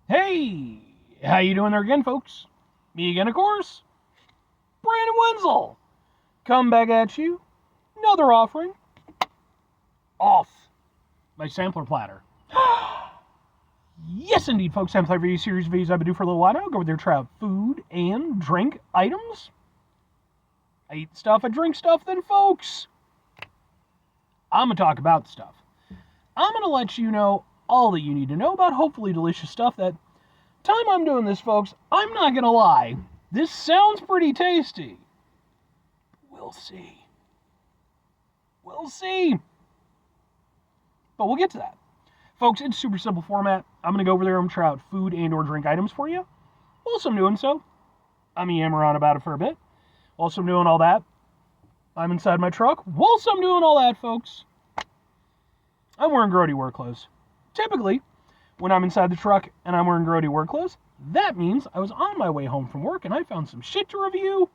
Hey, how you doing there again, folks? Me again, of course. Brandon Wenzel. Come back at you. Another offering. Off my sampler platter. Yes, indeed, folks. Sampler video series videos I've been doing for a little while now. Go over there, try out food and drink items. I eat stuff, I drink stuff, then, folks, I'm going to talk about the stuff. I'm going to let you know all that you need to know about hopefully delicious stuff that time I'm doing this, folks, I'm not going to lie. This sounds pretty tasty. We'll see. We'll see. But we'll get to that. Folks, it's super simple format. I'm going to go over there and try out food and or drink items for you. Whilst I'm doing so, I'm yammering on about it for a bit. Whilst I'm doing all that, I'm inside my truck. Whilst I'm doing all that, folks, I'm wearing grody work clothes. Typically, when I'm inside the truck and I'm wearing grody work clothes, that means I was on my way home from work and I found some shit to review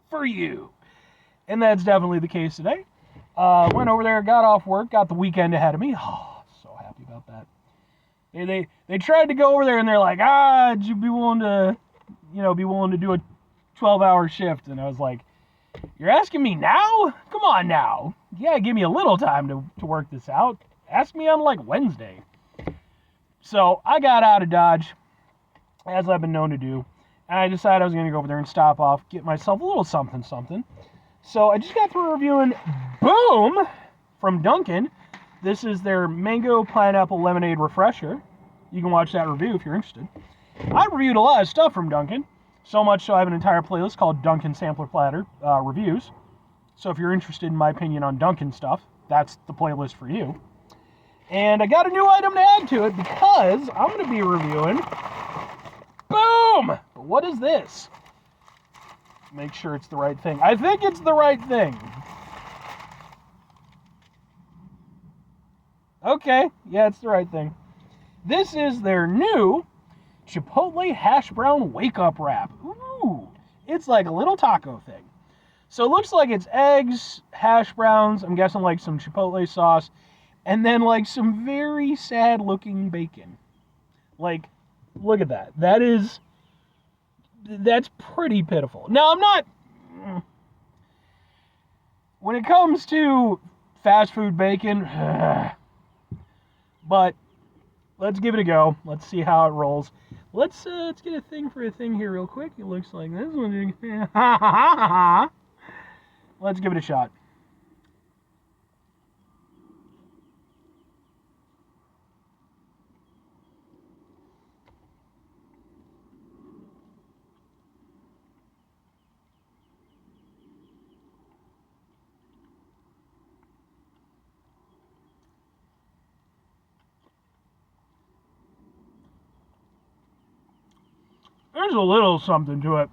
for you. And that's definitely the case today. Went over there, got off work, got the weekend ahead of me. Oh, so happy about that. They tried to go over there and they're like, would you be willing to, do a 12-hour shift? And I was like, you're asking me now? Come on now. Yeah, give me a little time to work this out. Ask me on like Wednesday. So I got out of Dodge, as I've been known to do, and I decided I was going to go over there and stop off, get myself a little something. So I just got through reviewing Boom from Dunkin. This is their Mango Pineapple Lemonade Refresher. You can watch that review if you're interested. I reviewed a lot of stuff from Dunkin, so much so I have an entire playlist called Dunkin Sampler Platter Reviews. So if you're interested in my opinion on Dunkin stuff, that's the playlist for you. And I got a new item to add to it because I'm going to be reviewing Boom! But what is this? Make sure it's the right thing. I think it's the right thing. Okay, yeah, it's the right thing. This is their new Chipotle Hash Brown Wake Up Wrap. Ooh, it's like a little taco thing. So it looks like it's eggs, hash browns, I'm guessing like some Chipotle sauce, and then like some very sad looking bacon. Like, look at that. That's pretty pitiful. Now, I'm not, when it comes to fast food bacon, but let's give it a go. Let's see how it rolls. Let's get a thing for a thing here real quick. It looks like this one. Let's give it a shot. There's a little something to it,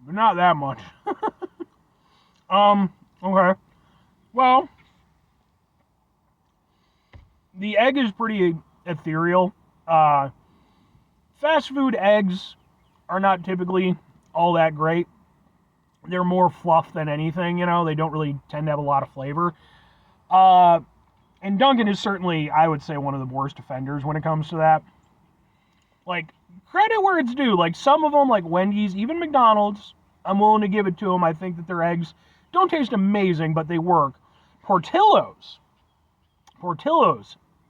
but not that much. Okay. Well, the egg is pretty ethereal. Fast food eggs are not typically all that great. They're more fluff than anything, they don't really tend to have a lot of flavor. And Dunkin is certainly, I would say, one of the worst offenders when it comes to that. Like, credit where it's due. Like, some of them, like Wendy's, even McDonald's, I'm willing to give it to them. I think that their eggs don't taste amazing, but they work. Portillo's,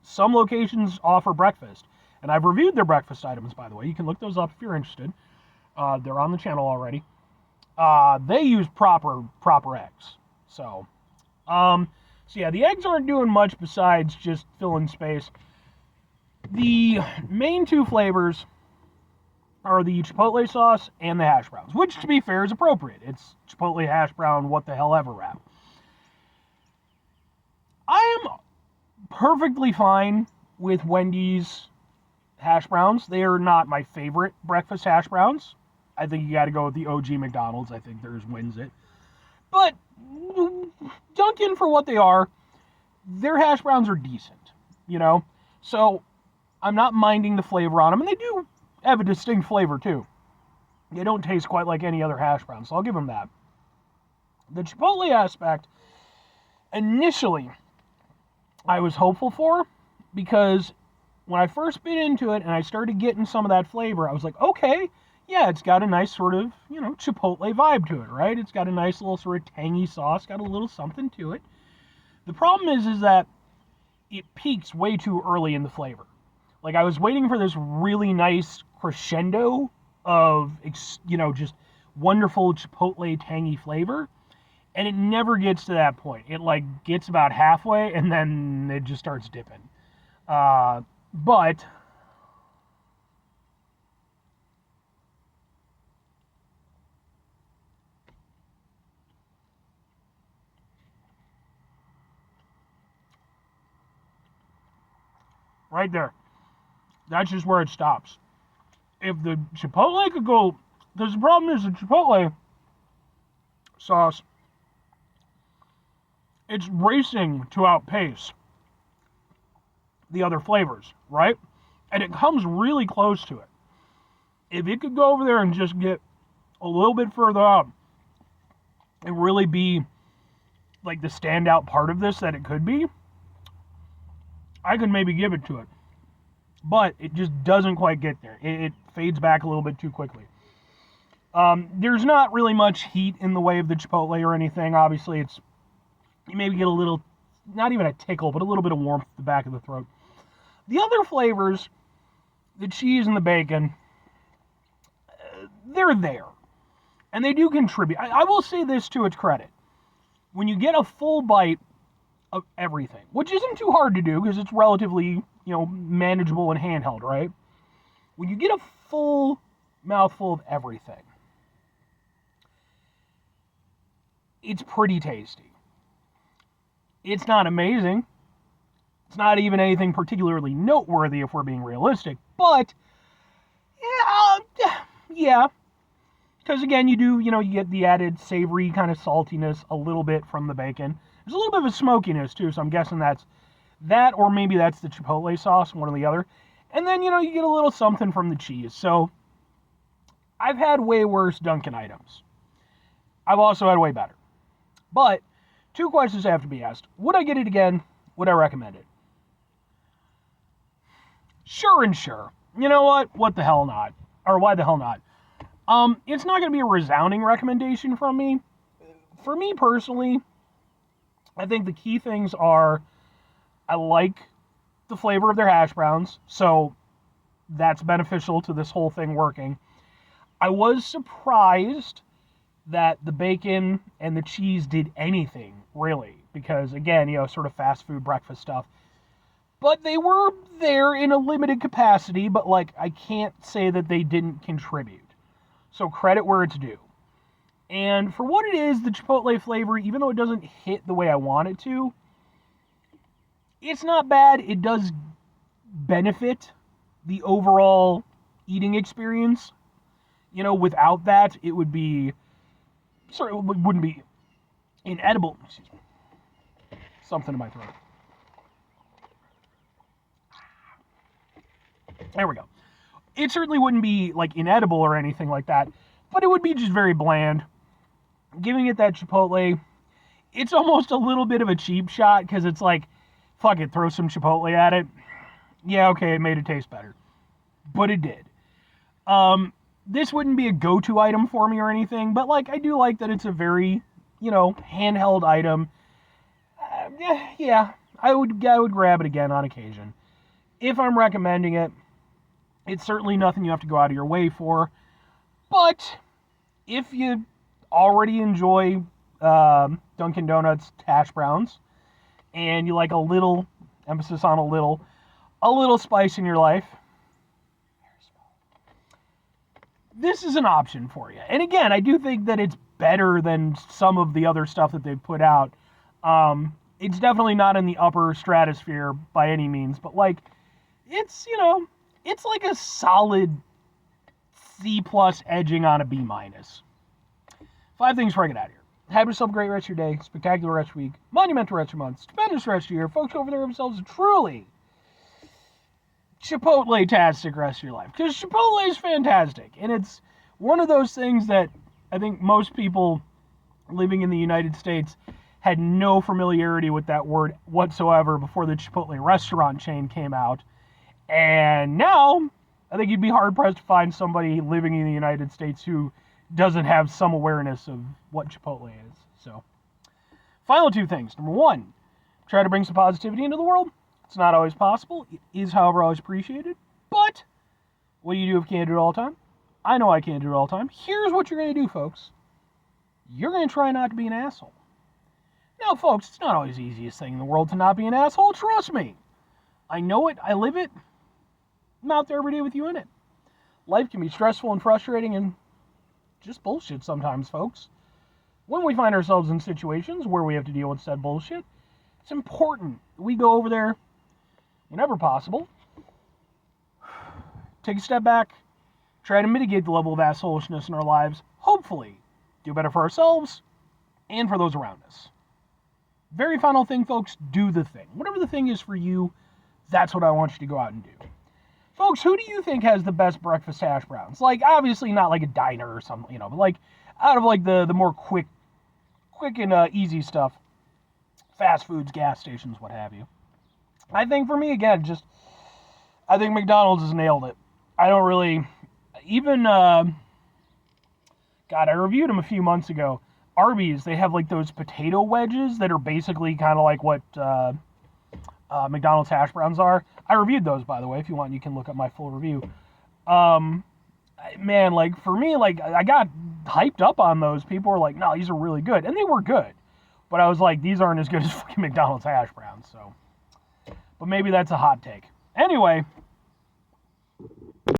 some locations offer breakfast. And I've reviewed their breakfast items, by the way. You can look those up if you're interested. They're on the channel already. They use proper eggs. So yeah, the eggs aren't doing much besides just filling space. The main two flavors are the Chipotle sauce and the hash browns, which, to be fair, is appropriate. It's Chipotle hash brown, what the hell ever wrap. I am perfectly fine with Wendy's hash browns. They are not my favorite breakfast hash browns. I think you got to go with the OG McDonald's. I think theirs wins it. But Dunkin', for what they are, their hash browns are decent, So I'm not minding the flavor on them, and they do have a distinct flavor too. They don't taste quite like any other hash brown, so I'll give them that. The Chipotle aspect, initially, I was hopeful for, because when I first bit into it and I started getting some of that flavor, I was like, okay, yeah, it's got a nice sort of, Chipotle vibe to it, right? It's got a nice little sort of tangy sauce, got a little something to it. The problem is that it peaks way too early in the flavor. Like, I was waiting for this really nice crescendo of, just wonderful Chipotle tangy flavor, and it never gets to that point. It, gets about halfway, and then it just starts dipping. But right there, that's just where it stops. If the Chipotle could go, because the problem is the Chipotle sauce, it's racing to outpace the other flavors, right? And it comes really close to it. If it could go over there and just get a little bit further up and really be like the standout part of this that it could be, I could maybe give it to it. But it just doesn't quite get there. It fades back a little bit too quickly. There's not really much heat in the way of the Chipotle or anything. Obviously, you maybe get a little, not even a tickle, but a little bit of warmth at the back of the throat. The other flavors, the cheese and the bacon, they're there. And they do contribute. I will say this to its credit. When you get a full bite of everything, which isn't too hard to do because it's relatively, manageable and handheld, right? When you get a full mouthful of everything, it's pretty tasty. It's not amazing. It's not even anything particularly noteworthy if we're being realistic, but yeah. Because again, you get the added savory kind of saltiness a little bit from the bacon. There's a little bit of a smokiness too, so I'm guessing that's that, or maybe that's the Chipotle sauce, one or the other. And then, you get a little something from the cheese. So I've had way worse Dunkin' items. I've also had way better. But two questions have to be asked. Would I get it again? Would I recommend it? Sure and sure. You know what? What the hell not? Or why the hell not? It's not going to be a resounding recommendation from me. For me personally, I think the key things are, I like the flavor of their hash browns, so that's beneficial to this whole thing working. I was surprised that the bacon and the cheese did anything, really, because, again, sort of fast food breakfast stuff. But they were there in a limited capacity, but, I can't say that they didn't contribute. So credit where it's due. And for what it is, the Chipotle flavor, even though it doesn't hit the way I want it to, it's not bad. It does benefit the overall eating experience. Without that, it would be, it wouldn't be inedible. Excuse me. Something in my throat. There we go. It certainly wouldn't be, inedible or anything like that, but it would be just very bland. Giving it that Chipotle, it's almost a little bit of a cheap shot, because it's fuck it, throw some Chipotle at it. Yeah, okay, it made it taste better. But it did. This wouldn't be a go-to item for me or anything, but, I do like that it's a very, handheld item. Yeah, I would grab it again on occasion. If I'm recommending it, it's certainly nothing you have to go out of your way for. But if you already enjoy Dunkin' Donuts Hashbrowns, and you like a little, emphasis on a little spice in your life, this is an option for you. And again, I do think that it's better than some of the other stuff that they've put out. It's definitely not in the upper stratosphere by any means, but it's, it's like a solid C+ edging on a B-. 5 things before I get out of here. Have yourself a great rest of your day, spectacular rest of your week, monumental rest of your month, stupendous rest of your year. Folks over there themselves a truly Chipotle-tastic rest of your life. Because Chipotle is fantastic. And it's one of those things that I think most people living in the United States had no familiarity with that word whatsoever before the Chipotle restaurant chain came out. And now, I think you'd be hard-pressed to find somebody living in the United States who doesn't have some awareness of what Chipotle is. So, final two things. Number one, try to bring some positivity into the world. It's not always possible. It is, however, always appreciated. But what do you do if you can't do it all the time? I know I can't do it all the time. Here's what you're going to do, folks. You're going to try not to be an asshole. Now, folks, it's not always the easiest thing in the world to not be an asshole. Trust me. I know it. I live it. I'm out there every day with you in it. Life can be stressful and frustrating and just bullshit sometimes, folks. When we find ourselves in situations where we have to deal with said bullshit, it's important we go over there whenever possible, take a step back, try to mitigate the level of assholishness in our lives, hopefully do better for ourselves and for those around us. Very final thing, folks, do the thing. Whatever the thing is for you, that's what I want you to go out and do. Folks, who do you think has the best breakfast hash browns? Like, obviously not like a diner or something, but like out of like the more quick and easy stuff, fast foods, gas stations, what have you. I think for me, again, I think McDonald's has nailed it. I don't really, even, God, I reviewed them a few months ago. Arby's, they have like those potato wedges that are basically kind of like what McDonald's hash browns are. I reviewed those, by the way. If you want, you can look up my full review. Man, like for me, like I got hyped up on those. People were like, "No, these are really good," and they were good. But I was like, "These aren't as good as fucking McDonald's hash browns." So, but maybe that's a hot take. Anyway,